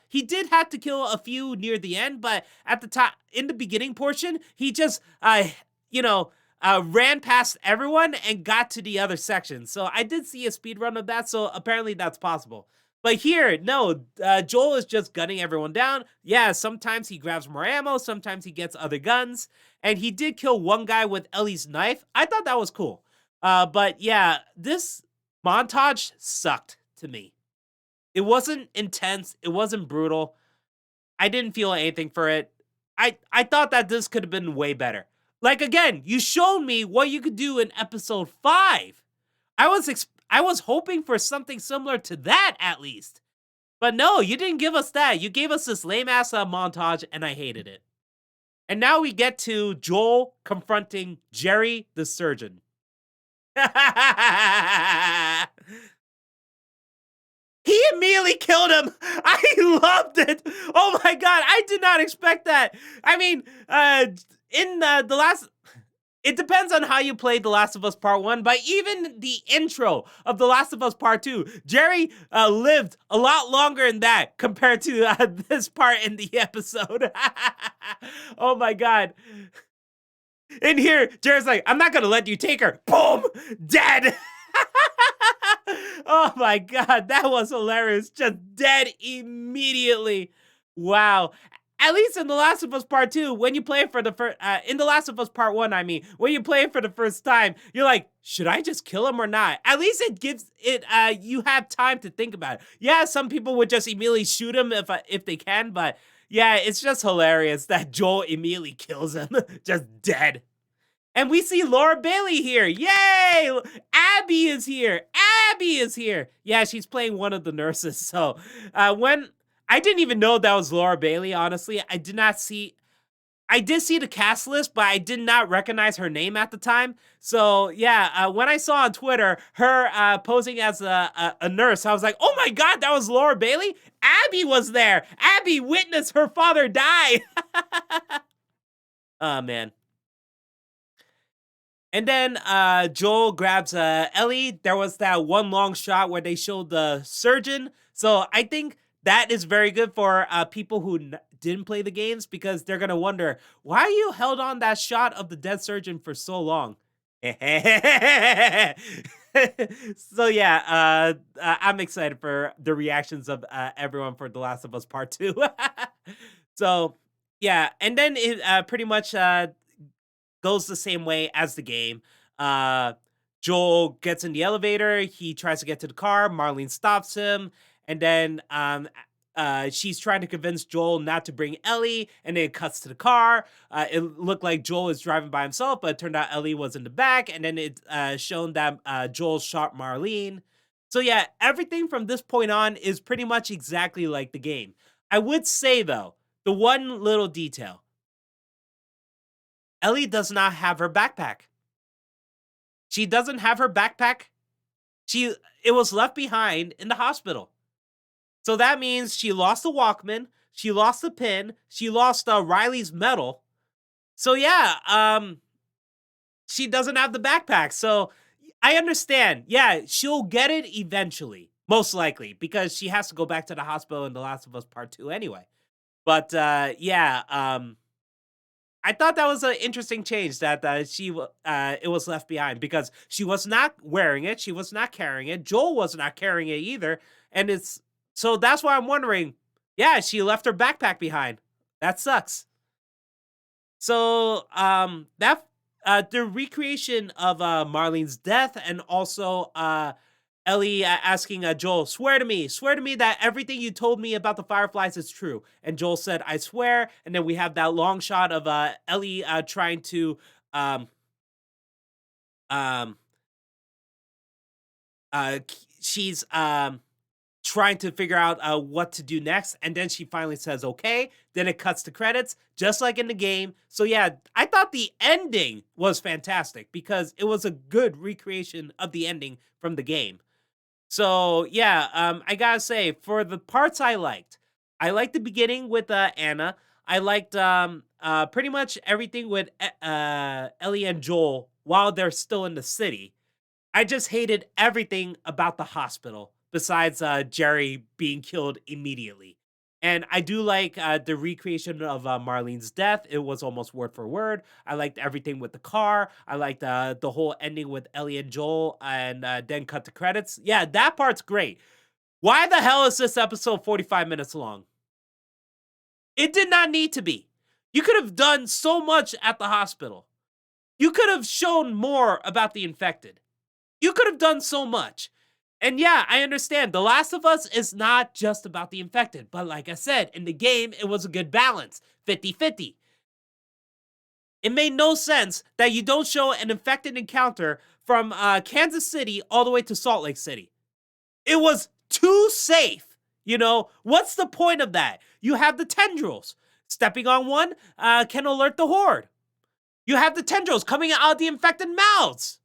He did have to kill a few near the end, but at the top, in the beginning portion, he just ran past everyone and got to the other section. So I did see a speed run of that. So apparently that's possible. But here, no, Joel is just gunning everyone down. Yeah, sometimes he grabs more ammo, sometimes he gets other guns, and he did kill one guy with Ellie's knife. I thought that was cool. But yeah, this montage sucked to me. It wasn't intense, it wasn't brutal. I didn't feel anything for it. I thought that this could have been way better. Like again, you showed me what you could do in episode 5. I was hoping for something similar to that at least. But no, you didn't give us that. You gave us this lame ass montage and I hated it. And now we get to Joel confronting Jerry the surgeon. He immediately killed him. I loved it. Oh my god, I did not expect that. I mean, in the last it depends on how you played The Last of Us Part 1, but even the intro of The Last of Us Part 2, Jerry lived a lot longer in that compared to this part in the episode. Oh my god. In here, Jerry's like, I'm not gonna let you take her. Boom! Dead! Oh my god, that was hilarious. Just dead immediately. Wow. At least in The Last of Us Part 2, when you play it for the first, in The Last of Us Part 1, I mean, when you play it for the first time, you're like, should I just kill him or not? At least it gives it, you have time to think about it. Yeah, some people would just immediately shoot him if they can, but yeah, it's just hilarious that Joel immediately kills him, just dead. And we see Laura Bailey here. Yay! Abby is here. Abby is here. Yeah, she's playing one of the nurses. So when I didn't even know that was Laura Bailey, honestly. I did see the cast list, but I did not recognize her name at the time. So yeah, when I saw on Twitter her posing as a nurse, I was like, oh my god, that was Laura Bailey? Abby was there. Abby witnessed her father die. Oh man. And then Joel grabs Ellie. There was that one long shot where they showed the surgeon. So I think that is very good for people who didn't play the games because they're going to wonder, why you held on that shot of the dead surgeon for so long? So yeah, I'm excited for the reactions of everyone for The Last of Us Part 2. So yeah, and then it pretty much goes the same way as the game. Joel gets in the elevator. He tries to get to the car. Marlene stops him. And then she's trying to convince Joel not to bring Ellie. And then it cuts to the car. It looked like Joel is driving by himself, but it turned out Ellie was in the back. And then it shown that Joel shot Marlene. So yeah, everything from this point on is pretty much exactly like the game. I would say, though, the one little detail. Ellie does not have her backpack. She doesn't have her backpack. It was left behind in the hospital. So that means she lost the Walkman, she lost the pin, she lost Riley's medal. So yeah, she doesn't have the backpack. So I understand. Yeah, she'll get it eventually, most likely, because she has to go back to the hospital in The Last of Us Part 2 anyway. But yeah, I thought that was an interesting change that it was left behind because she was not wearing it, she was not carrying it, Joel was not carrying it either, and so that's why I'm wondering. Yeah, she left her backpack behind. That sucks. So that the recreation of Marlene's death, and also Ellie asking Joel, swear to me that everything you told me about the Fireflies is true. And Joel said, I swear. And then we have that long shot of Ellie trying to um um she's trying to figure out what to do next, and then she finally says okay. Then it cuts to credits, just like in the game. So yeah, I thought the ending was fantastic because it was a good recreation of the ending from the game. So yeah, I gotta say, for the parts I liked the beginning with Anna. I liked pretty much everything with Ellie and Joel while they're still in the city. I just hated everything about the hospital besides Jerry being killed immediately. And I do like the recreation of Marlene's death. It was almost word for word. I liked everything with the car. I liked the whole ending with Ellie and Joel, and then cut the credits. Yeah, that part's great. Why the hell is this episode 45 minutes long? It did not need to be. You could have done so much at the hospital. You could have shown more about the infected. You could have done so much. And yeah, I understand. The Last of Us is not just about the infected. But like I said, in the game, it was a good balance, 50-50. It made no sense that you don't show an infected encounter from Kansas City all the way to Salt Lake City. It was too safe. You know, what's the point of that? You have the tendrils. Stepping on one can alert the horde. You have the tendrils coming out of the infected mouths.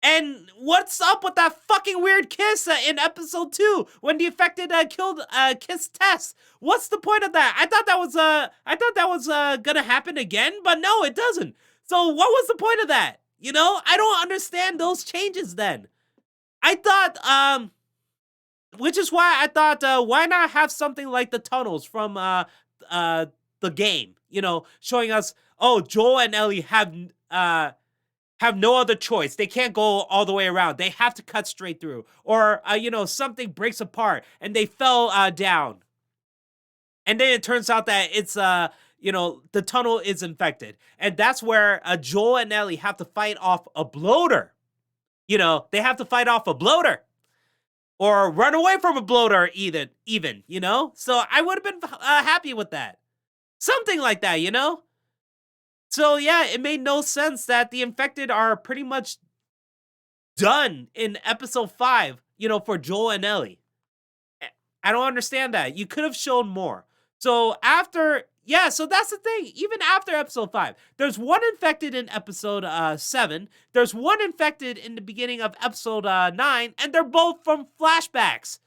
And what's up with that fucking weird kiss in episode 2 when the infected killed Kiss Tess? What's the point of that? I thought that was gonna happen again, but no, it doesn't. So what was the point of that? You know, I don't understand those changes then. I thought which is why I thought why not have something like the tunnels from the game, you know, showing us, oh, Joel and Ellie have no other choice. They can't go all the way around. They have to cut straight through. Or, you know, something breaks apart and they fell down. And then it turns out that it's, you know, the tunnel is infected. And that's where Joel and Ellie have to fight off a bloater. You know, they have to fight off a bloater. Or run away from a bloater even, you know? So I would have been happy with that. Something like that, you know? So yeah, it made no sense that the infected are pretty much done in episode 5, you know, for Joel and Ellie. I don't understand that. You could have shown more. So after, yeah, so that's the thing. Even after episode 5, there's one infected in episode 7. There's one infected in the beginning of episode 9, and they're both from flashbacks.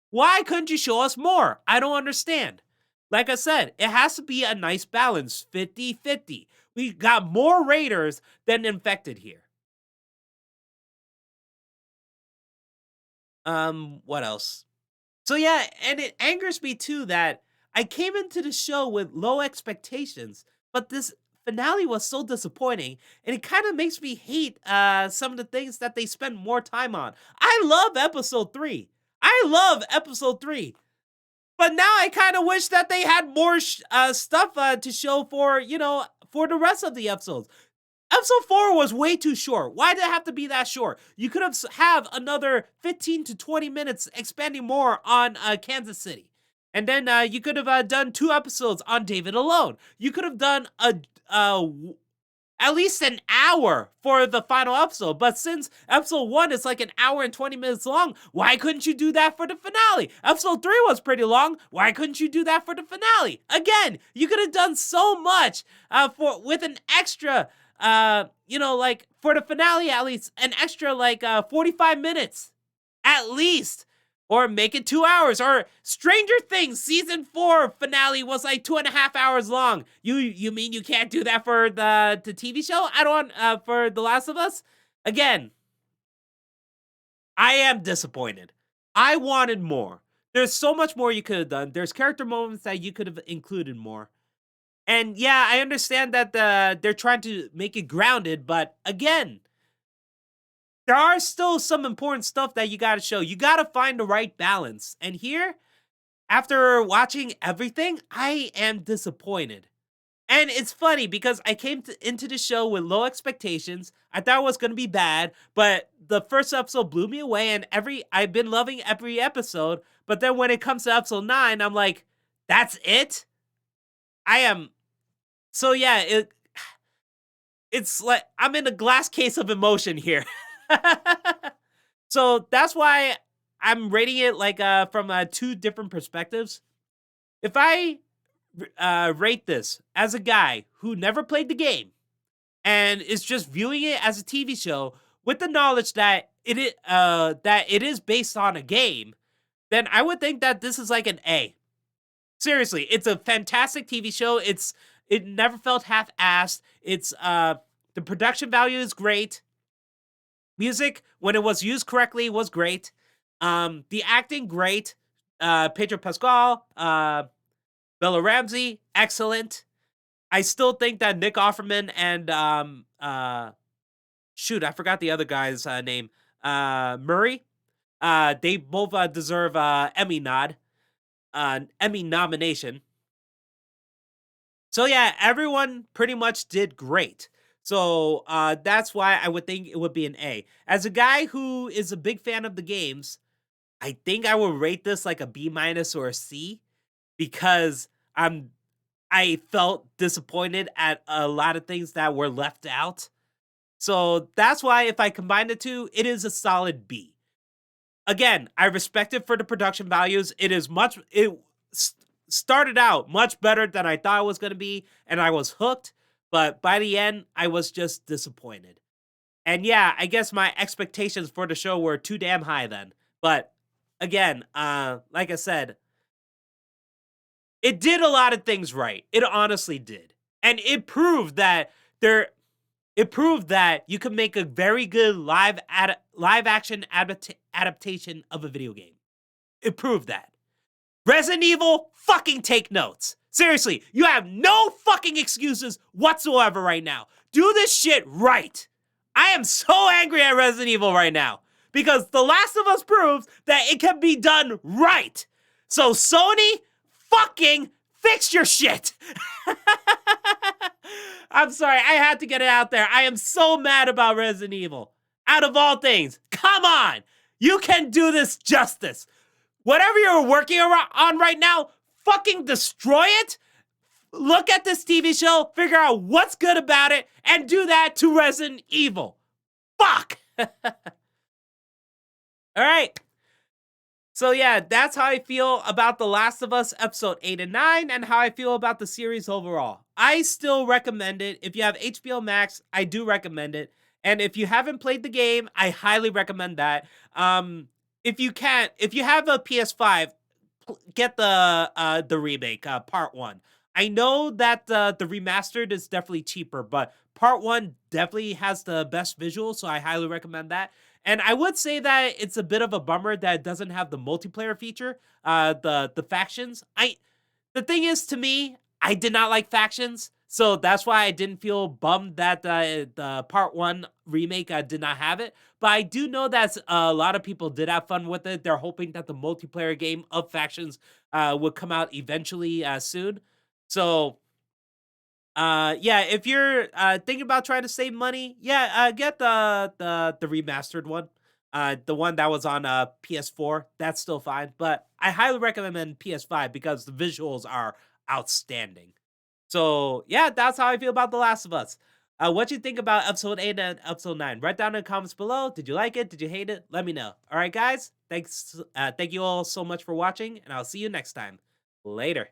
Why couldn't you show us more? I don't understand. Like I said, it has to be a nice balance, 50-50. We got more raiders than infected here. What else? So yeah, and it angers me too that I came into the show with low expectations, but this finale was so disappointing, and it kind of makes me hate some of the things that they spend more time on. I love episode 3. I love episode 3. But now I kind of wish that they had more stuff to show for, you know, for the rest of the episodes. Episode 4 was way too short. Why did it have to be that short? You could have another 15 to 20 minutes expanding more on Kansas City. And then you could have done 2 episodes on David alone. You could have done at least an hour for the final episode. But since episode 1 is like an hour and 20 minutes long, why couldn't you do that for the finale? Episode 3 was pretty long. Why couldn't you do that for the finale? Again, you could have done so much with an extra, you know, like for the finale, at least an extra like 45 minutes at least. Or make it 2 hours. Or Stranger Things season 4 finale was like 2.5 hours long. You mean you can't do that for the TV show? I don't for The Last of Us? Again, I am disappointed. I wanted more. There's so much more you could have done. There's character moments that you could have included more. And yeah, I understand that they're trying to make it grounded, but again, there are still some important stuff that you gotta show. You gotta find the right balance. And here, after watching everything, I am disappointed. And it's funny because I came into the show with low expectations. I thought it was going to be bad, but the first episode blew me away, and I've been loving every episode. But then when it comes to episode 9, I'm like, that's it? I am so yeah, it's like I'm in a glass case of emotion here. So that's why I'm rating it like from two different perspectives. If I rate this as a guy who never played the game and is just viewing it as a TV show with the knowledge that it is based on a game, then I would think that this is like an A. Seriously, it's a fantastic TV show. It never felt half-assed. It's the production value is great. Music, when it was used correctly, was great. The acting, great. Pedro Pascal, Bella Ramsey, excellent. I still think that Nick Offerman and shoot, I forgot the other guy's name. Murray. They both deserve Emmy nomination. So yeah, everyone pretty much did great. So that's why I would think it would be an A. As a guy who is a big fan of the games, I think I would rate this like a B minus or a C because I felt disappointed at a lot of things that were left out. So that's why if I combine the two, it is a solid B. Again, I respect it for the production values. It started out much better than I thought it was going to be, and I was hooked. But by the end, I was just disappointed. And yeah, I guess my expectations for the show were too damn high then. But again, like I said, it did a lot of things right. It honestly did. And it proved that you can make a very good live action adaptation of a video game. It proved that. Resident Evil, fucking take notes. Seriously, you have no fucking excuses whatsoever right now. Do this shit right. I am so angry at Resident Evil right now because The Last of Us proves that it can be done right. So Sony, fucking fix your shit. I'm sorry, I had to get it out there. I am so mad about Resident Evil. Out of all things, come on. You can do this justice. Whatever you're working on right now, fucking destroy it. Look at this TV show, figure out what's good about it, and do that to Resident Evil. Fuck! Alright. So yeah, that's how I feel about The Last of Us episode 8 and 9, and how I feel about the series overall. I still recommend it. If you have HBO Max, I do recommend it. And if you haven't played the game, I highly recommend that. If you have a PS5, get the remake, part 1. I know that the remastered is definitely cheaper, but part 1 definitely has the best visual, so I highly recommend that. And I would say that it's a bit of a bummer that it doesn't have the multiplayer feature, the factions. The thing is, to me, I did not like factions, so that's why I didn't feel bummed that the part 1 remake did not have it. But I do know that a lot of people did have fun with it. They're hoping that the multiplayer game of factions would come out eventually soon. So yeah, if you're thinking about trying to save money, yeah, get the remastered one. The one that was on PS4, that's still fine, but I highly recommend PS5 because the visuals are outstanding. So yeah, that's how I feel about The Last of Us. What you think about episode 8 and episode 9? Write down in the comments below. Did you like it? Did you hate it? Let me know. All right, guys. Thank you all so much for watching, and I'll see you next time. Later.